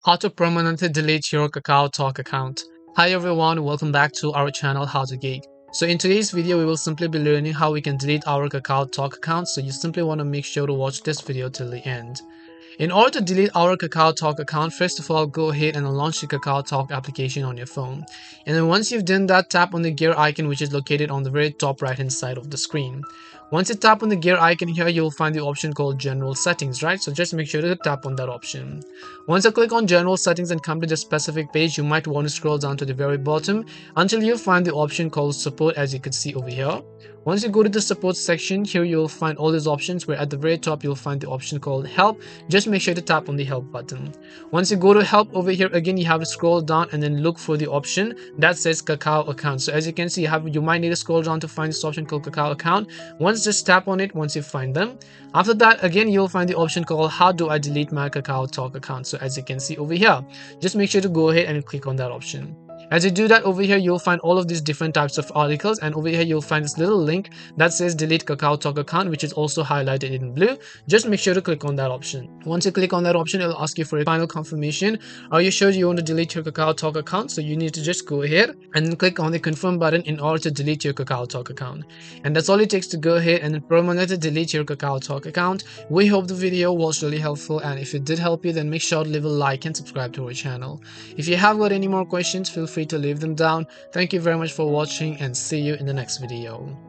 How to permanently delete your KakaoTalk account. Hi everyone, welcome back to our channel How to Geek. So in today's video, we will simply be learning how we can delete our KakaoTalk account. So you simply want to make sure to watch this video till the end. In order to delete our KakaoTalk account, first of all, go ahead and launch the KakaoTalk application on your phone. And then once you've done that, tap on the gear icon which is located on the very top right hand side of the screen. Once you tap on the gear icon here, you'll find the option called General Settings, right? So just make sure to tap on that option. Once you click on General Settings and come to the specific page, you might want to scroll down to the very bottom until you find the option called Support, as you can see over here. Once you go to the support section, here you'll find all these options, where at the very top you'll find the option called Help. Just make sure to tap on the Help button. Once you go to Help over here, again you have to scroll down and then look for the option that says Kakao account. So as you can see, you might need to scroll down to find this option called Kakao account. Once just tap on it once you find them. After that, again you'll find the option called How do I delete my KakaoTalk account. So as you can see over here, just make sure to go ahead and click on that option. As you do that, over here you'll find all of these different types of articles, and over here you'll find this little link that says delete KakaoTalk account, which is also highlighted in blue. Just make sure to click on that option. Once you click on that option, it'll ask you for a final confirmation. Are you sure you want to delete your KakaoTalk account? So you need to just go ahead and then click on the confirm button in order to delete your KakaoTalk account. And that's all it takes to go ahead and then permanently delete your KakaoTalk account. We hope the video was really helpful, and if it did help you, then make sure to leave a like and subscribe to our channel. If you have got any more questions, feel free to leave them down. Thank you very much for watching, and see you in the next video.